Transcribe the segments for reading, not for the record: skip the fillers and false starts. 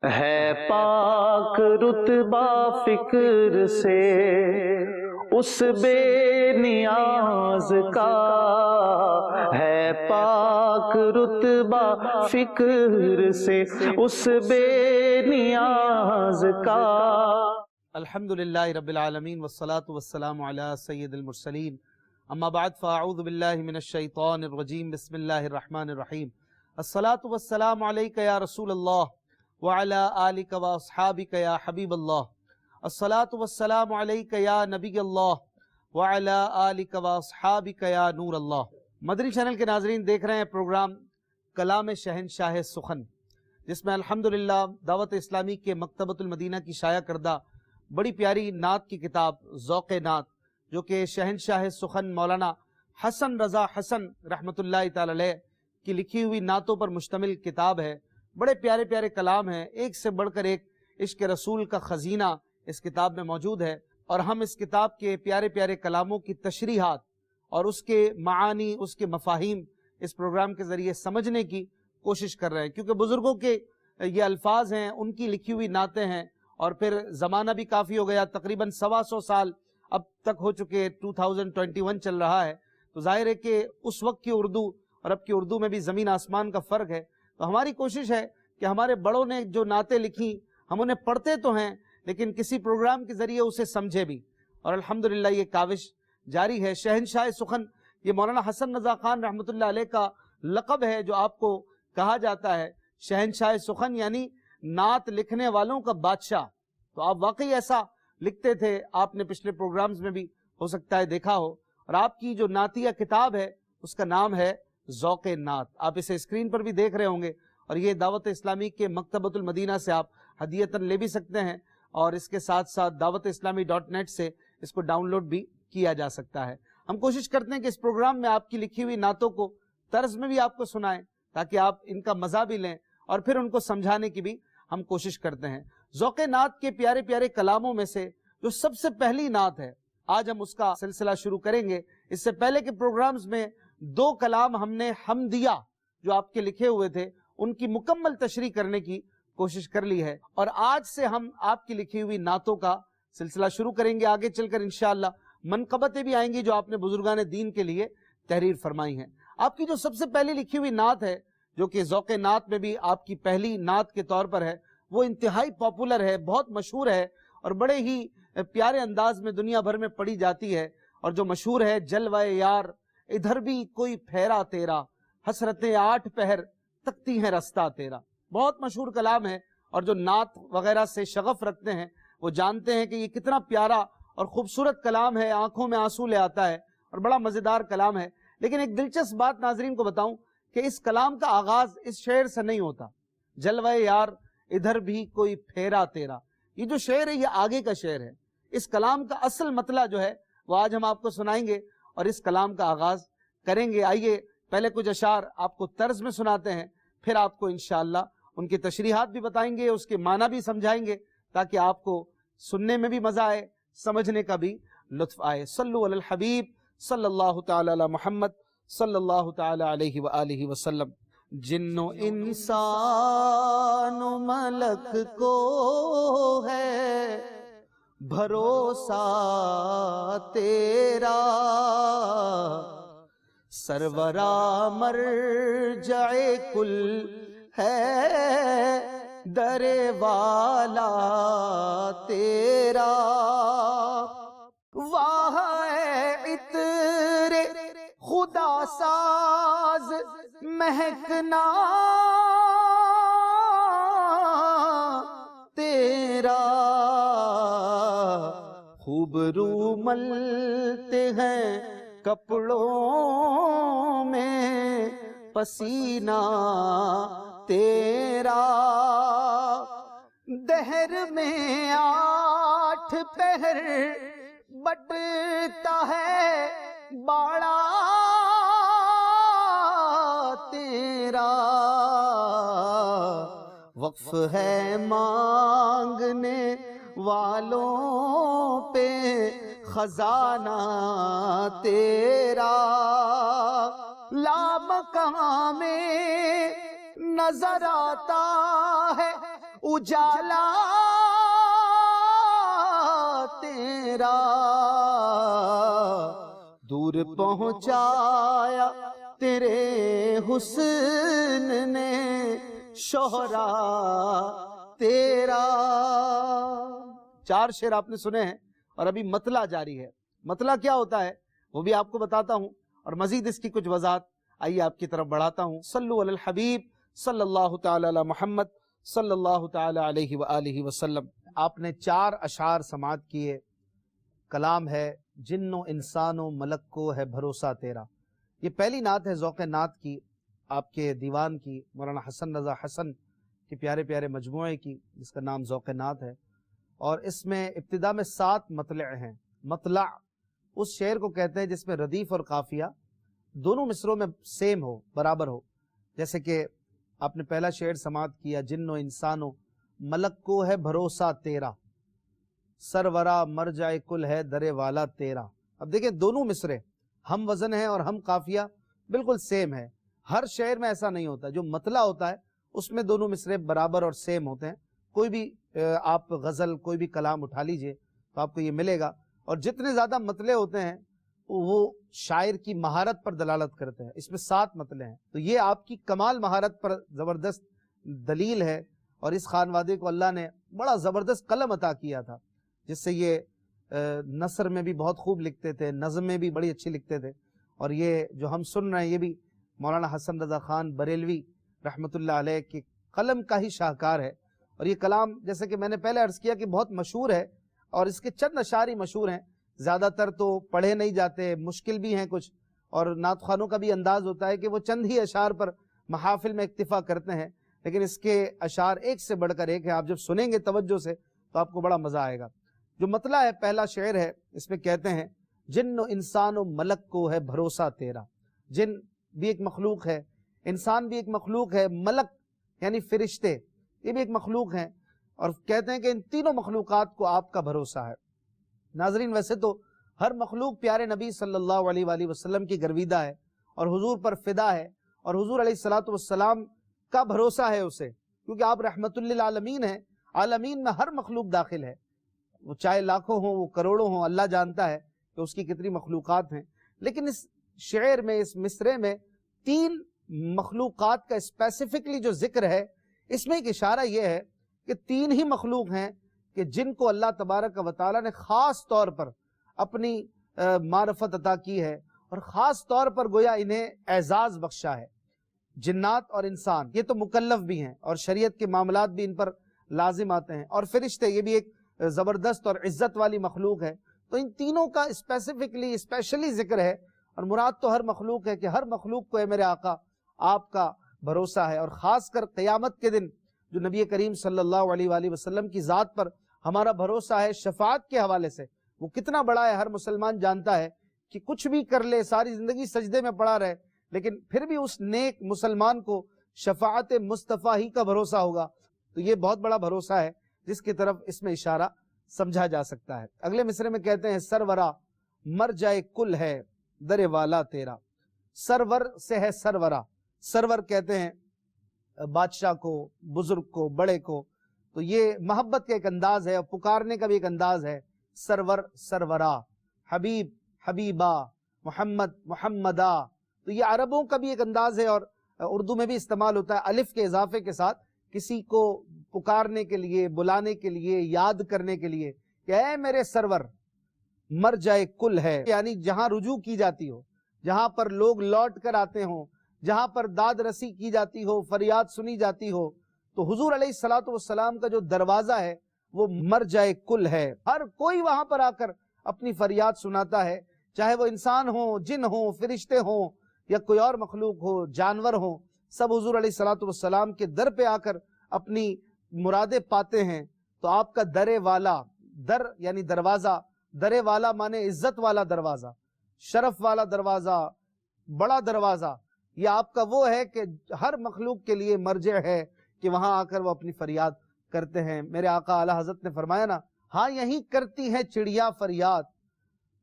ہے پاک رتبہ فکر سے اس بے نیاز کا، ہے پاک رتبہ فکر سے اس بے نیاز کا۔ الحمدللہ رب العالمین والصلاة والسلام علی سید المرسلین، اما بعد فاعوذ باللہ من الشیطان الرجیم، بسم اللہ الرحمن الرحیم۔ الصلاة والسلام علیک یا رسول اللہ وعلی آلک واصحابک یا حبیب اللہ، الصلاة والسلام علیک یا نبی اللہ وعلی آلک واصحابک یا نور اللہ۔ مدنی چینل کے ناظرین دیکھ رہے ہیں پروگرام کلام شہنشاہ سخن، جس میں الحمدللہ دعوت اسلامی کے مکتبۃ المدینہ کی شائع کردہ بڑی پیاری نعت کی کتاب ذوق نعت، جو کہ شہنشاہ سخن مولانا حسن رضا حسن رحمۃ اللہ تعالی علیہ کی لکھی ہوئی نعتوں پر مشتمل کتاب ہے۔ بڑے پیارے پیارے کلام ہیں، ایک سے بڑھ کر ایک عشق رسول کا خزینہ اس کتاب میں موجود ہے، اور ہم اس کتاب کے پیارے پیارے کلاموں کی تشریحات اور اس کے معانی، اس کے مفاہیم اس پروگرام کے ذریعے سمجھنے کی کوشش کر رہے ہیں، کیونکہ بزرگوں کے یہ الفاظ ہیں، ان کی لکھی ہوئی نعتیں ہیں، اور پھر زمانہ بھی کافی ہو گیا، تقریباً 125 سال اب تک ہو چکے، 2021 چل رہا ہے، تو ظاہر ہے کہ اس وقت کی اردو اور اب کی اردو میں بھی زمین آسمان کا فرق ہے۔ تو ہماری کوشش ہے کہ ہمارے بڑوں نے جو نعتیں لکھی ہم انہیں پڑھتے تو ہیں، لیکن کسی پروگرام کے ذریعے اسے سمجھے بھی، اور الحمدللہ یہ کاوش جاری ہے۔ شہنشاہ سخن یہ مولانا حسن رضا خان رحمۃ اللہ علیہ کا لقب ہے، جو آپ کو کہا جاتا ہے شہنشاہ سخن، یعنی نعت لکھنے والوں کا بادشاہ۔ تو آپ واقعی ایسا لکھتے تھے، آپ نے پچھلے پروگرامز میں بھی ہو سکتا ہے دیکھا ہو، اور آپ کی جو نعتیہ کتاب ہے اس کا نام ہے ذوق نعت۔ آپ اسے اسکرین پر بھی دیکھ رہے ہوں گے، اور یہ دعوت اسلامی کے مکتبۃ المدینہ سے آپ ہدیتاً لے بھی سکتے ہیں، اور اس کے ساتھ ساتھ دعوت اسلامی .net سے اس کو ڈاؤن لوڈ بھی کیا جا سکتا ہے۔ ہم کوشش کرتے ہیں کہ اس پروگرام میں آپ کی لکھی ہوئی نعتوں کو طرز میں بھی آپ کو سنائیں، تاکہ آپ ان کا مزہ بھی لیں، اور پھر ان کو سمجھانے کی بھی ہم کوشش کرتے ہیں۔ ذوق نعت کے پیارے پیارے کلاموں میں سے جو سب سے پہلی نعت ہے، آج ہم اس کا سلسلہ شروع کریں گے۔ اس سے پہلے کے پروگرامز میں 2 کلام ہم نے حمدیہ جو آپ کے لکھے ہوئے تھے ان کی مکمل تشریح کرنے کی کوشش کر لی ہے، اور آج سے ہم آپ کی لکھی ہوئی نعتوں کا سلسلہ شروع کریں گے۔ آگے چل کر انشاءاللہ منقبتیں بھی آئیں گی جو آپ نے بزرگان دین کے لیے تحریر فرمائی ہیں۔ آپ کی جو سب سے پہلی لکھی ہوئی نعت ہے، جو کہ ذوق نعت میں بھی آپ کی پہلی نعت کے طور پر ہے، وہ انتہائی پاپولر ہے، بہت مشہور ہے، اور بڑے ہی پیارے انداز میں دنیا بھر میں پڑھی جاتی ہے، اور جو مشہور ہے جلوہ یار ادھر بھی کوئی پھیرا تیرا، حسرتیں 8 پہر تکتی ہیں رستہ تیرا۔ بہت مشہور کلام ہے، اور جو نعت وغیرہ سے شغف رکھتے ہیں وہ جانتے ہیں کہ یہ کتنا پیارا اور خوبصورت کلام ہے، آنکھوں میں آنسو لے آتا ہے، اور بڑا مزیدار کلام ہے۔ لیکن ایک دلچسپ بات ناظرین کو بتاؤں کہ اس کلام کا آغاز اس شعر سے نہیں ہوتا، جلوہ یار ادھر بھی کوئی پھیرا تیرا۔ یہ جو شعر ہے یہ آگے کا شعر ہے، اس کلام کا اصل مطلع جو ہے وہ آج ہم آپ کو سنائیں گے، اور اس کلام کا آغاز کریں گے۔ آئیے پہلے کچھ اشعار آپ کو طرز میں سناتے ہیں، پھر آپ کو انشاءاللہ ان کی تشریحات بھی بتائیں گے، اس کے معنی بھی سمجھائیں گے، تاکہ آپ کو سننے میں بھی مزہ آئے، سمجھنے کا بھی لطف آئے۔ صلو علی الحبیب صلی اللہ تعالی علی محمد صلی اللہ تعالی علیہ وآلہ وسلم۔ جن و انسان و ملک کو ہے بھروسہ تیرا، سرورا مرجع کل ہے در والا تیرا، واہ اے عطر خدا ساز مہکنا تیرا، خوب رو ملتے ہیں کپڑوں میں پسینہ تیرا، دہر میں 8 پہر بٹتا ہے باڑا تیرا، وقف ہے مانگنے والوں پہ خزانہ تیرا، لامکاں میں نظر آتا ہے اجالا تیرا دور پہنچایا تیرے حسن نے شہرا تیرا۔ 4 شعر آپ نے سنے ہیں اور ابھی مطلع جاری ہے۔ مطلع کیا ہوتا ہے وہ بھی آپ کو بتاتا ہوں، اور مزید اس کی کچھ وضاحت آئیے آپ کی طرف بڑھاتا ہوں۔ صلو علی الحبیب صلی اللہ تعالی علی محمد صلی اللہ تعالی علیہ وآلہ وسلم۔ آپ نے 4 اشعار سماعت کیے۔ کلام ہے جن و انسان و ملک کو ہے بھروسہ تیرا۔ یہ پہلی نعت ہے ذوق نعت کی، آپ کے دیوان کی، مولانا حسن رضا حسن کے پیارے پیارے مجموعے کی، جس کا نام ذوق نعت ہے، اور اس میں ابتدا میں 7 مطلع ہیں۔ مطلع اس شعر کو کہتے ہیں جس میں ردیف اور قافیہ دونوں مصروں میں سیم ہو، برابر ہو۔ جیسے کہ آپ نے پہلا شعر سماعت کیا، جن و انسان و ملک کو ہے بھروسہ تیرا، سرورا مرجع کل ہے در والا تیرا۔ اب دیکھیں دونوں مصرے ہم وزن ہیں اور ہم قافیہ بالکل سیم ہے۔ ہر شعر میں ایسا نہیں ہوتا، جو مطلع ہوتا ہے اس میں دونوں مصرے برابر اور سیم ہوتے ہیں۔ کوئی بھی آپ غزل کوئی بھی کلام اٹھا لیجئے تو آپ کو یہ ملے گا، اور جتنے زیادہ مطلع ہوتے ہیں وہ شاعر کی مہارت پر دلالت کرتے ہیں۔ اس میں 7 مطلع ہیں، تو یہ آپ کی کمال مہارت پر زبردست دلیل ہے، اور اس خانوادے کو اللہ نے بڑا زبردست قلم عطا کیا تھا، جس سے یہ نثر میں بھی بہت خوب لکھتے تھے، نظم میں بھی بڑی اچھی لکھتے تھے، اور یہ جو ہم سن رہے ہیں یہ بھی مولانا حسن رضا خان بریلوی رحمۃ اللہ علیہ کے قلم کا ہی شاہکار ہے۔ اور یہ کلام جیسے کہ میں نے پہلے عرض کیا کہ بہت مشہور ہے، اور اس کے چند اشعار ہی مشہور ہیں، زیادہ تر تو پڑھے نہیں جاتے، مشکل بھی ہیں کچھ، اور نعت خوانوں کا بھی انداز ہوتا ہے کہ وہ چند ہی اشعار پر محافل میں اکتفا کرتے ہیں، لیکن اس کے اشعار ایک سے بڑھ کر ایک ہیں۔ آپ جب سنیں گے توجہ سے تو آپ کو بڑا مزہ آئے گا۔ جو مطلع ہے پہلا شعر ہے، اس میں کہتے ہیں جن و انسان و ملک کو ہے بھروسہ تیرا۔ جن بھی ایک مخلوق ہے، انسان بھی ایک مخلوق ہے، ملک یعنی فرشتے یہ بھی ایک مخلوق ہیں، اور کہتے ہیں کہ ان تینوں مخلوقات کو آپ کا بھروسہ ہے۔ ناظرین ویسے تو ہر مخلوق پیارے نبی صلی اللہ علیہ وآلہ وسلم کی گرویدہ ہے اور حضور پر فدا ہے، اور حضور علیہ الصلوۃ والسلام کا بھروسہ ہے اسے، کیونکہ آپ رحمت للعالمین ہیں۔ عالمین میں ہر مخلوق داخل ہے، وہ چاہے لاکھوں ہوں وہ کروڑوں ہوں، اللہ جانتا ہے کہ اس کی کتنی مخلوقات ہیں۔ لیکن اس شعر میں، اس مصرے میں 3 مخلوقات کا اسپیسیفکلی جو ذکر ہے، اس میں ایک اشارہ یہ ہے کہ 3 ہی مخلوق ہیں کہ جن کو اللہ تبارک و تعالیٰ نے خاص طور پر اپنی معرفت عطا کی ہے، اور خاص طور پر گویا انہیں اعزاز بخشا ہے۔ جنات اور انسان یہ تو مکلف بھی ہیں، اور شریعت کے معاملات بھی ان پر لازم آتے ہیں، اور فرشتے یہ بھی ایک زبردست اور عزت والی مخلوق ہے۔ تو ان تینوں کا اسپیشلی ذکر ہے، اور مراد تو ہر مخلوق ہے کہ ہر مخلوق کو ہے میرے آقا آپ کا بھروسہ ہے، اور خاص کر قیامت کے دن جو نبی کریم صلی اللہ علیہ وآلہ وسلم کی ذات پر ہمارا بھروسہ ہے شفاعت کے حوالے سے، وہ کتنا بڑا ہے ہر مسلمان جانتا ہے کہ کچھ بھی کر لے، ساری زندگی سجدے میں پڑا رہے، لیکن پھر بھی اس نیک مسلمان کو شفاعت مصطفیٰ ہی کا بھروسہ ہوگا۔ تو یہ بہت بڑا بھروسہ ہے جس کی طرف اس میں اشارہ سمجھا جا سکتا ہے۔ اگلے مصرے میں کہتے ہیں سرورا مرجع کل ہے در والا تیرا۔ سرور سے ہے سرورا، سرور کہتے ہیں بادشاہ کو، بزرگ کو، بڑے کو، تو یہ محبت کا ایک انداز ہے اور پکارنے کا بھی ایک انداز ہے۔ سرور سرورا، حبیب حبیبا، محمد محمدا، تو یہ عربوں کا بھی ایک انداز ہے، اور اردو میں بھی استعمال ہوتا ہے الف کے اضافے کے ساتھ کسی کو پکارنے کے لیے، بلانے کے لیے، یاد کرنے کے لیے کہ اے میرے سرور۔ مرجع کل ہے یعنی جہاں رجوع کی جاتی ہو، جہاں پر لوگ لوٹ کر آتے ہوں، جہاں پر داد رسی کی جاتی ہو، فریاد سنی جاتی ہو، تو حضور علیہ الصلوۃ والسلام کا جو دروازہ ہے وہ مرجع کل ہے۔ ہر کوئی وہاں پر آ کر اپنی فریاد سناتا ہے، چاہے وہ انسان ہوں، جن ہوں، فرشتے ہوں، یا کوئی اور مخلوق ہو، جانور ہوں، سب حضور علیہ الصلوۃ والسلام کے در پہ آ کر اپنی مرادیں پاتے ہیں۔ تو آپ کا در والا، در یعنی دروازہ، در والا مانے عزت والا دروازہ، شرف والا دروازہ، بڑا دروازہ، یہ آپ کا وہ ہے کہ ہر مخلوق کے لیے مرجع ہے کہ وہاں آ کر وہ اپنی فریاد کرتے ہیں۔ میرے آقا اعلیٰ حضرت نے فرمایا نا، ہاں یہیں کرتی ہے چڑیا فریاد،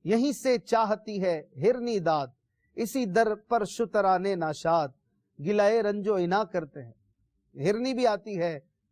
یہیں سے چاہتی ہے ہرنی داد، اسی در پر شترانے ناشاد، گلائے رنج و عنا کرتے ہیں۔ ہرنی بھی آتی ہے،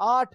8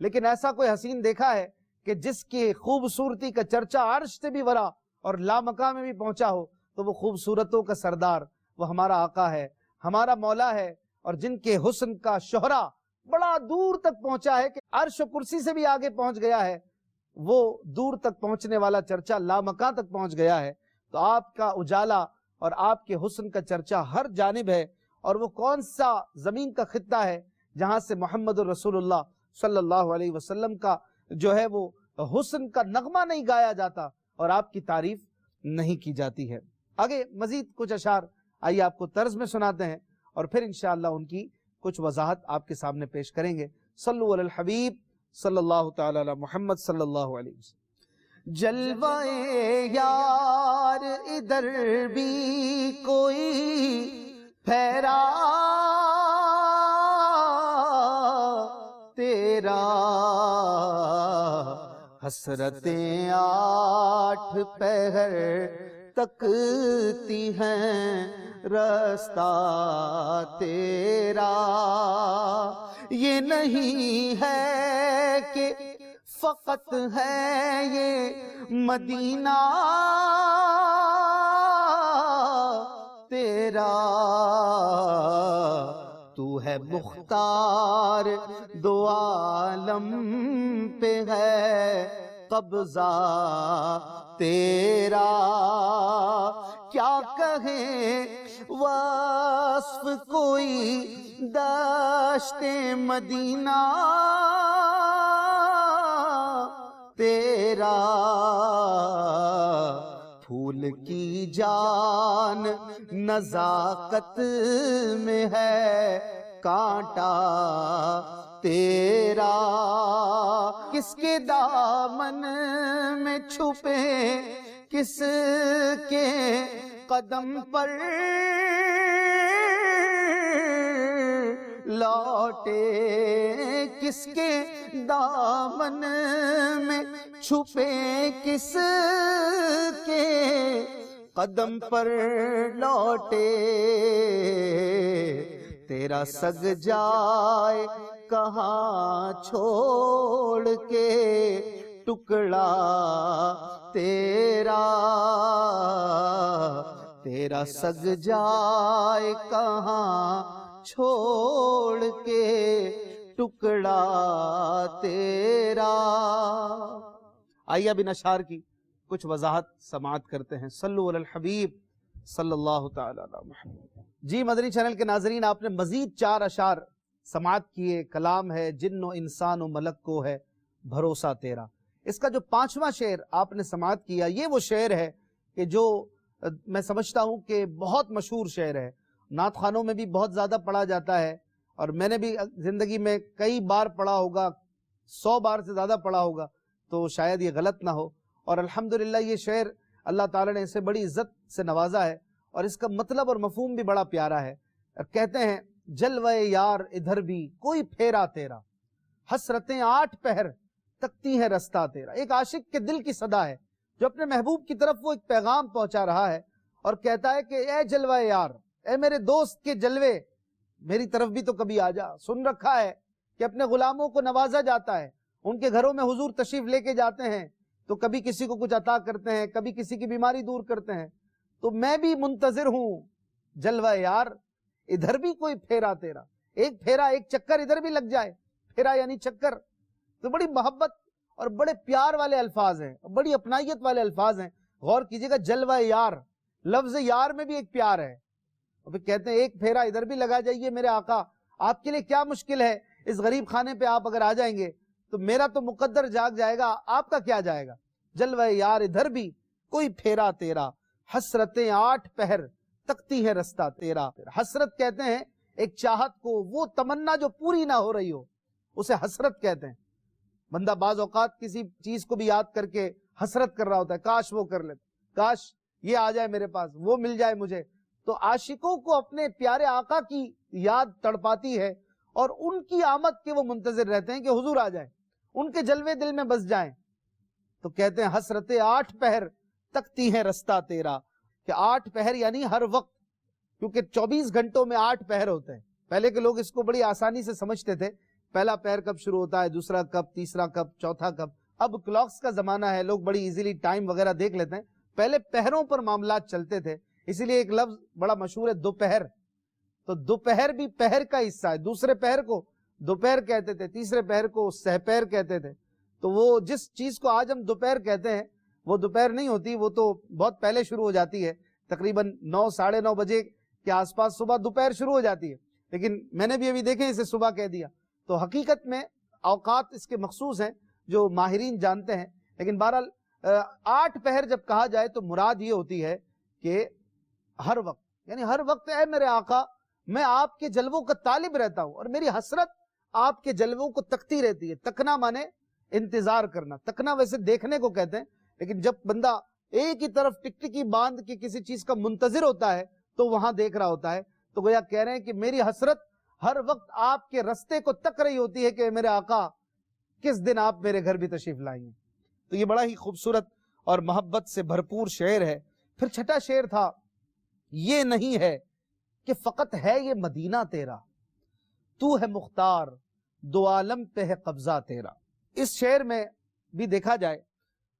لیکن ایسا کوئی حسین دیکھا ہے کہ جس کی خوبصورتی کا چرچا عرش سے بھی ورا اور لامکاں میں بھی پہنچا ہو؟ تو وہ خوبصورتوں کا سردار وہ ہمارا آقا ہے، ہمارا مولا ہے، اور جن کے حسن کا شہرا بڑا دور تک پہنچا ہے کہ عرش و کرسی سے بھی آگے پہنچ گیا ہے، وہ دور تک پہنچنے والا چرچا لامکاں تک پہنچ گیا ہے۔ تو آپ کا اجالا اور آپ کے حسن کا چرچا ہر جانب ہے، اور وہ کون سا زمین کا خطہ ہے جہاں سے محمد الرسول اللہ صلی اللہ علیہ وسلم کا جو ہے وہ حسن کا نغمہ نہیں گایا جاتا اور آپ کی تعریف نہیں کی جاتی ہے۔ آگے مزید کچھ اشعار آئیے آپ کو طرز میں سناتے ہیں، اور پھر انشاءاللہ ان کی کچھ وضاحت آپ کے سامنے پیش کریں گے۔ صلو علی الحبیب صلی اللہ تعالی علی محمد صلی اللہ علیہ وسلم۔ جلوہ یار ادھر بھی کوئی پھیرا تیرا، حسرتیں 8 پہر تکتی ہیں رستہ تیرا۔ یہ نہیں ہے کہ فقط ہے یہ مدینہ تیرا، تو ہے مختار دو عالم پہ ہے قبضہ تیرا۔ کیا کہیں وصف کوئی دشت مدینہ تیرا، پھول کی جان نزاکت میں ہے کانٹا تیرا۔ کس کے دامن میں چھپے کس کے قدم پر لوٹے، کس کے دامن میں چھپے کس کے قدم پر لوٹے، تیرا سگ جائے کہاں چھوڑ کے ٹکڑا تیرا، تیرا سگ جائے کہاں چھوڑ کے ٹکڑا تیرا۔ آئیے اب ان اشعار کی کچھ وضاحت سماعت کرتے ہیں۔ صلو علی الحبیب صلی اللہ تعالی علی محمد۔ جی مدنی چینل کے ناظرین، آپ نے مزید 4 اشعار سماعت کیے۔ کلام ہے جن و انسان و ملک کو ہے بھروسہ تیرا۔ اس کا جو 5واں شعر آپ نے سماعت کیا، یہ وہ شعر ہے کہ جو میں سمجھتا ہوں کہ بہت مشہور شعر ہے، نعت خانوں میں بھی بہت زیادہ پڑھا جاتا ہے، اور میں نے بھی زندگی میں کئی بار پڑھا ہوگا، 100 بار سے زیادہ پڑھا ہوگا، تو شاید یہ غلط نہ ہو۔ اور الحمدللہ یہ شعر اللہ تعالیٰ نے اسے بڑی عزت سے نوازا ہے، اور اس کا مطلب اور مفہوم بھی بڑا پیارا ہے۔ کہتے ہیں جلوہ یار ادھر بھی کوئی پھیرا تیرا، حسرتیں 8 پہر تکتی ہیں رستہ تیرا۔ ایک عاشق کے دل کی صدا ہے جو اپنے محبوب کی طرف وہ ایک پیغام پہنچا رہا ہے، اور کہتا ہے کہ اے جلوہ یار، اے میرے دوست کے جلوے، میری طرف بھی تو کبھی آ جا۔ سن رکھا ہے کہ اپنے غلاموں کو نوازا جاتا ہے، ان کے گھروں میں حضور تشریف لے کے جاتے ہیں تو کبھی کسی کو کچھ عطا کرتے ہیں، کبھی کسی کی بیماری دور کرتے ہیں، تو میں بھی منتظر ہوں جلوہ یار ادھر بھی کوئی پھیرا تیرا، ایک پھیرا ایک چکر ادھر بھی لگ جائے۔ پھیرا یعنی چکر، تو بڑی محبت اور بڑے پیار والے الفاظ ہیں، بڑی اپنائیت والے الفاظ ہیں۔ غور کیجئے گا، جلوہ یار، لفظ یار میں بھی ایک پیار ہے، اور پھر کہتے ہیں ایک پھیرا ادھر بھی لگا جائیے میرے آقا، آپ کے لیے کیا مشکل ہے، اس غریب خانے پہ آپ اگر آ جائیں گے تو میرا تو مقدر جاگ جائے گا، آپ کا کیا جائے گا۔ جلوہ یار ادھر بھی کوئی پھیرا تیرا، حسرتیں 8 پہر تکتی ہے رستہ تیرا۔ حسرت کہتے ہیں ایک چاہت کو، وہ تمنا جو پوری نہ ہو رہی ہو، اسے حسرت کہتے ہیں۔ بندہ بعض اوقات کسی چیز کو بھی یاد کر کے حسرت کر رہا ہوتا ہے، کاش وہ کر لیتا، کاش یہ آ جائے میرے پاس، وہ مل جائے مجھے۔ تو عاشقوں کو اپنے پیارے آقا کی یاد تڑپاتی ہے، اور ان کی آمد کے وہ منتظر رہتے ہیں کہ حضور آ جائیں، ان کے جلوے دل میں بس جائیں۔ تو کہتے ہیں حسرتیں 8 پہر تکتی ہیں رستہ تیرا، کہ 8 پہر یعنی ہر وقت، کیونکہ 24 گھنٹوں میں 8 پہر ہوتے ہیں۔ پہلے کے لوگ اس کو بڑی آسانی سے سمجھتے تھے پہلا پہر کب شروع ہوتا ہے، دوسرا کب، تیسرا کب، چوتھا کب. اب کلاکس کا زمانہ ہے، لوگ بڑی ایزیلی ٹائم وغیرہ دیکھ لیتے ہیں. پہلے پہروں پر معاملات چلتے تھے، اسی لیے ایک لفظ بڑا مشہور ہے دوپہر. تو دوپہر بھی پہر کا حصہ ہے. دوسرے پہر کو دوپہر کہتے تھے، تیسرے پہر کو سہپہر کہتے تھے. تو وہ جس چیز کو آج ہم دوپہر کہتے ہیں وہ دوپہر نہیں ہوتی، وہ تو بہت پہلے شروع ہو جاتی ہے. تقریباً 9 ساڑھے 9 بجے کے آس پاس صبح دوپہر شروع ہو جاتی ہے. لیکن میں نے بھی ابھی دیکھیں اسے صبح کہہ دیا. تو حقیقت میں اوقات اس کے مخصوص ہیں جو ماہرین جانتے ہیں. لیکن بہرحال 8 پہر جب کہا جائے تو مراد یہ ہوتی ہے کہ ہر وقت، یعنی ہر وقت اے میرے آقا میں آپ کے جلووں کا طالب رہتا ہوں اور میری حسرت آپ کے جلووں کو تکتی رہتی ہے. تکنا مانے انتظار کرنا. تکنا ویسے دیکھنے کو کہتے ہیں، لیکن جب بندہ ایک ہی طرف ٹکٹکی باندھ کے کسی چیز کا منتظر ہوتا ہے تو وہاں دیکھ رہا ہوتا ہے. تو گویا کہہ رہے ہیں کہ میری حسرت ہر وقت آپ کے رستے کو تک رہی ہوتی ہے کہ میرے آقا کس دن آپ میرے گھر بھی تشریف لائیں گے. تو یہ بڑا ہی خوبصورت اور محبت سے بھرپور شعر ہے. پھر چھٹا شعر تھا، یہ نہیں ہے کہ فقط ہے یہ مدینہ تیرا، تو ہے مختار دو عالم پہ ہے قبضہ تیرا. اس شعر میں بھی دیکھا جائے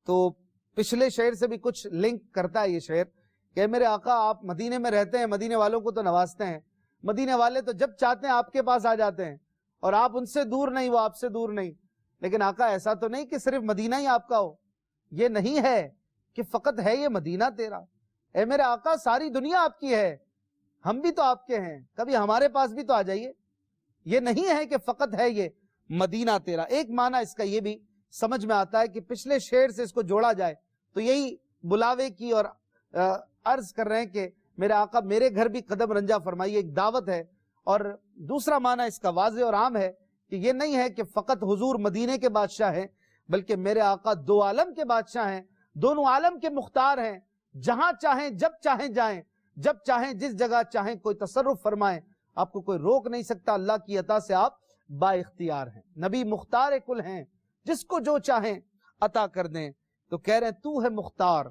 تو پچھلے شعر سے بھی کچھ لنک کرتا ہے یہ شعر کہ میرے آقا آپ مدینے میں رہتے ہیں، مدینے والوں کو تو نوازتے ہیں، مدینے والے تو جب چاہتے ہیں آپ کے پاس آ جاتے ہیں، اور آپ ان سے دور نہیں، وہ آپ سے دور نہیں. لیکن آقا ایسا تو نہیں کہ صرف مدینہ ہی آپ کا ہو. یہ نہیں ہے کہ فقط ہے یہ مدینہ تیرا. اے میرے آقا ساری دنیا آپ کی ہے، ہم بھی تو آپ کے ہیں، کبھی ہمارے پاس بھی تو آ جائیے. یہ نہیں ہے کہ فقط ہے یہ مدینہ تیرا. ایک معنی اس کا یہ بھی سمجھ میں آتا ہے کہ پچھلے شعر سے اس کو جوڑا جائے تو یہی بلاوے کی اور عرض کر رہے ہیں کہ میرے آقا میرے گھر بھی قدم رنجا فرمائیے، ایک دعوت ہے. اور دوسرا معنی اس کا واضح اور عام ہے کہ یہ نہیں ہے کہ فقط حضور مدینے کے بادشاہ ہیں، بلکہ میرے آقا دو عالم کے بادشاہ ہیں، دونوں عالم کے مختار ہیں. جہاں چاہیں جب چاہیں جائیں، جب چاہیں جس جگہ چاہیں کوئی تصرف فرمائیں، آپ کو کوئی روک نہیں سکتا. اللہ کی عطا سے آپ با اختیار ہیں، نبی مختار کل ہیں، جس کو جو چاہیں عطا کر دیں. تو کہہ رہے ہیں تو ہے مختار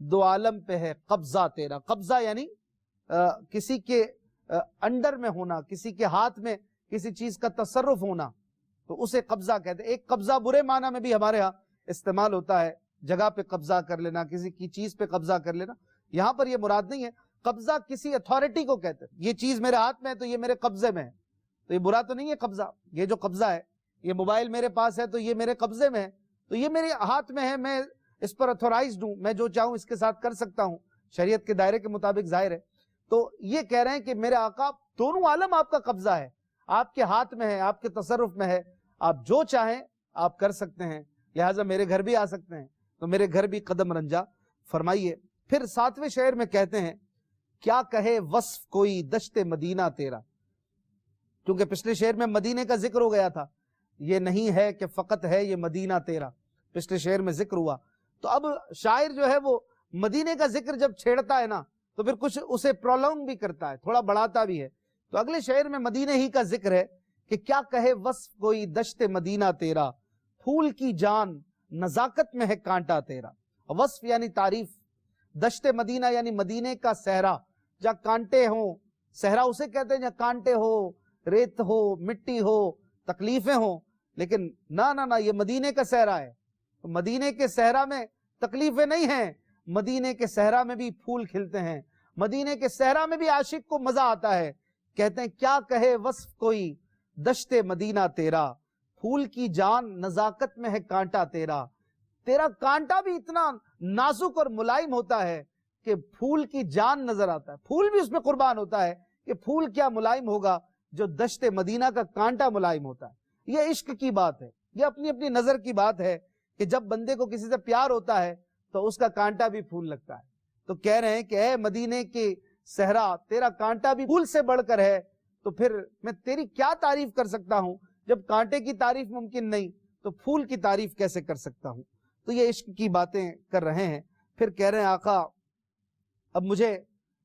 دو عالم پہ ہے قبضہ تیرا. قبضہ یعنی کسی کے انڈر میں ہونا، کسی کے ہاتھ میں کسی چیز کا تصرف ہونا، تو اسے قبضہ کہتے ہیں. ایک قبضہ برے معنی میں بھی ہمارے ہاں استعمال ہوتا ہے، جگہ پہ قبضہ کر لینا، کسی کی چیز پہ قبضہ کر لینا. یہاں پر یہ مراد نہیں ہے. قبضہ کسی اتھارٹی کو کہتے ہیں. یہ چیز میرے ہاتھ میں ہے تو یہ میرے قبضے میں ہے، تو یہ برا تو نہیں ہے قبضہ. یہ جو قبضہ ہے، یہ موبائل میرے پاس ہے تو یہ میرے قبضے میں ہے، تو یہ میرے ہاتھ میں ہے، میں اس پر اتھورائزڈ ہوں، میں جو چاہوں اس کے ساتھ کر سکتا ہوں، شریعت کے دائرے کے مطابق ظاہر ہے. تو یہ کہہ رہے ہیں کہ میرے آقا دونوں عالم آپ کا قبضہ ہے، آپ کے ہاتھ میں ہے، آپ کے تصرف میں ہے، آپ جو چاہیں آپ کر سکتے ہیں، لہٰذا میرے گھر بھی آ سکتے ہیں، تو میرے گھر بھی قدم رنجا فرمائیے. پھر 7ویں شعر میں کہتے ہیں کیا کہے وصف کوئی دشت مدینہ تیرا. کیونکہ پچھلے شعر میں مدینے کا ذکر ہو گیا تھا، یہ نہیں ہے کہ فقط ہے یہ مدینہ تیرا، پچھلے شعر میں ذکر ہوا. تو اب شاعر جو ہے وہ مدینے کا ذکر جب چھیڑتا ہے نا تو پھر کچھ اسے پرولونگ بھی کرتا ہے، تھوڑا بڑھاتا بھی ہے. تو اگلے شعر میں مدینے ہی کا ذکر ہے کہ کیا کہے وصف کوئی دشت مدینہ تیرا، پھول کی جان نزاکت میں ہے کانٹا تیرا. وصف یعنی تعریف، دشت مدینہ یعنی مدینے کا صحرا، جہاں کانٹے ہوں، صحرا اسے کہتے ہیں جہاں کانٹے ہو، ریت ہو، مٹی ہو، تکلیفیں ہوں. لیکن نہ یہ مدینے کا صحرا ہے. مدینے کے صحرا میں تکلیفیں نہیں ہیں، مدینے کے صحرا میں بھی پھول کھلتے ہیں، مدینے کے صحرا میں بھی عاشق کو مزہ آتا ہے. کہتے ہیں کیا کہے وصف کوئی دشت مدینہ تیرا، پھول کی جان نزاکت میں ہے کانٹا تیرا. تیرا کانٹا بھی اتنا نازک اور ملائم ہوتا ہے کہ پھول کی جان نظر آتا ہے، پھول بھی اس میں قربان ہوتا ہے کہ پھول کیا ملائم ہوگا جو دشت مدینہ کا کانٹا ملائم ہوتا ہے. یہ عشق کی بات ہے، یہ اپنی اپنی نظر کی بات ہے کہ جب بندے کو کسی سے پیار ہوتا ہے تو اس کا کانٹا بھی پھول لگتا ہے. تو کہہ رہے ہیں کہ اے مدینے کے صحرا تیرا کانٹا بھی پھول سے بڑھ کر ہے، تو پھر میں تیری کیا تعریف کر سکتا ہوں؟ جب کانٹے کی تعریف ممکن نہیں تو پھول کی تعریف کیسے کر سکتا ہوں؟ تو یہ عشق کی باتیں کر رہے ہیں. پھر کہہ رہے ہیں آقا اب مجھے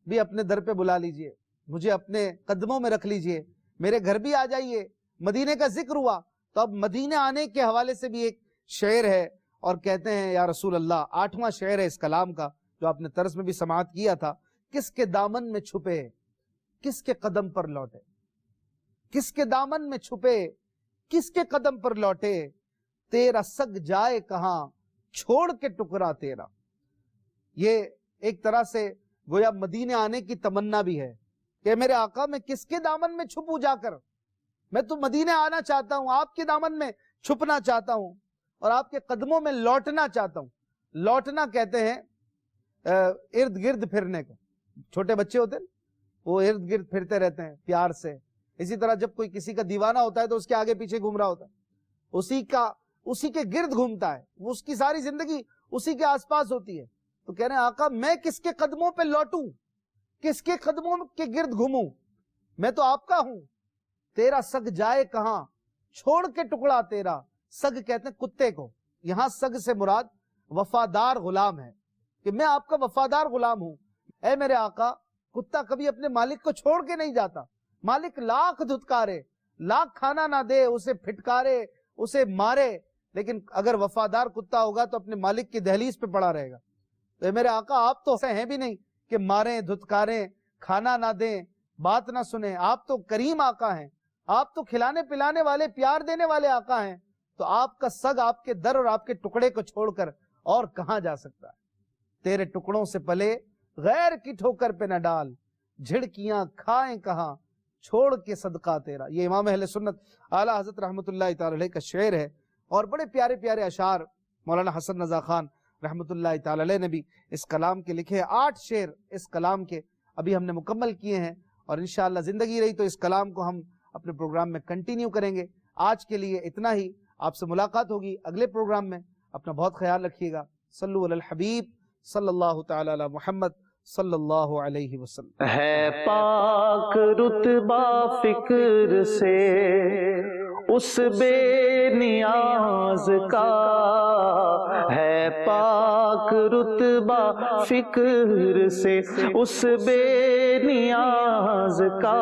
بھی اپنے در پہ بلا لیجئے، مجھے اپنے قدموں میں رکھ لیجئے، میرے گھر بھی آ جائیے. مدینے کا ذکر ہوا تو اب مدینے آنے کے حوالے سے بھی ایک شعر ہے، اور کہتے ہیں یا رسول اللہ 8واں شعر ہے اس کلام کا جو آپ نے طرز میں بھی سماعت کیا تھا. کس کے دامن میں چھپے کس کے قدم پر لوٹے، کس کے دامن میں چھپے کس کے قدم پر لوٹے، تیرا سگ جائے کہاں، چھوڑ کے ٹکڑا تیرا۔ یہ ایک طرح سے گویا مدینے آنے کی تمنا بھی ہے کہ میرے آقا میں کس کے دامن میں چھپوں جا کر، میں تو مدینے آنا چاہتا ہوں، آپ کے دامن میں چھپنا چاہتا ہوں اور آپ کے قدموں میں لوٹنا چاہتا ہوں۔ لوٹنا کہتے ہیں ارد گرد پھرنے کو۔ چھوٹے بچے ہوتے ہیں وہ ارد گرد پھرتے رہتے ہیں پیار سے، اسی طرح جب کوئی کسی کا دیوانہ ہوتا ہے تو اس کے آگے پیچھے گھوم رہا ہوتا ہے، اسی کے گرد گھومتا ہے، وہ اس کی ساری زندگی اسی کے آس پاس ہوتی ہے۔ تو کہہ رہے ہیں آقا میں کس کے قدموں پہ لوٹوں، کس کے قدموں کے گرد گھوموں، میں تو آپ کا ہوں، تیرا سگ جائے کہاں، چھوڑ کے ٹکڑا تیرا۔ سگ کہتے ہیں کتے کو، یہاں سگ سے مراد وفادار غلام ہے کہ میں آپ کا وفادار غلام ہوں۔ اے میرے آقا، کتا کبھی اپنے مالک کو چھوڑ کے نہیں جاتا، مالک لاکھ دھتکارے، لاکھ کھانا نہ دے، اسے پھٹکارے، اسے مارے، لیکن اگر وفادار کتا ہوگا تو اپنے مالک کی دہلیز پہ پڑا رہے گا۔ تو اے میرے آقا آپ تو ایسے ہیں بھی نہیں کہ ماریں، دھتکاریں، کھانا نہ دیں، بات نہ سنیں، آپ تو کریم آقا ہیں، آپ تو کھلانے پلانے والے، پیار دینے والے آقا ہیں، تو آپ کا سگ آپ کے در اور آپ کے ٹکڑے کو چھوڑ کر اور کہاں جا سکتا ہے؟ تیرے ٹکڑوں سے پلے غیر کی ٹھوکر پہ نہ ڈال، جھڑکیاں کھائیں کہاں، چھوڑ کے صدقہ تیرا۔ یہ امام اہل سنت اعلیٰ حضرت رحمۃ اللہ تعالی علیہ کا شعر ہے، اور بڑے پیارے پیارے اشعار مولانا حسن رضا خان رحمۃ اللہ تعالی علیہ نے بھی اس کلام کے لکھے ہیں۔ 8 شعر اس کلام کے ابھی ہم نے مکمل کیے ہیں، اور انشاءاللہ زندگی رہی تو اس کلام کو ہم اپنے پروگرام میں کنٹینیو کریں گے۔ آج کے لیے اتنا ہی، آپ سے ملاقات ہوگی اگلے پروگرام میں۔ اپنا بہت خیال رکھیے گا۔ صلو علی الحبیب صلی اللہ تعالی علی محمد صلی اللہ علیہ وسلم۔ ہے پاک رتبہ فکر سے اس بے نیاز کا، ہے پاک رتبہ فکر سے اس بے نیاز کا،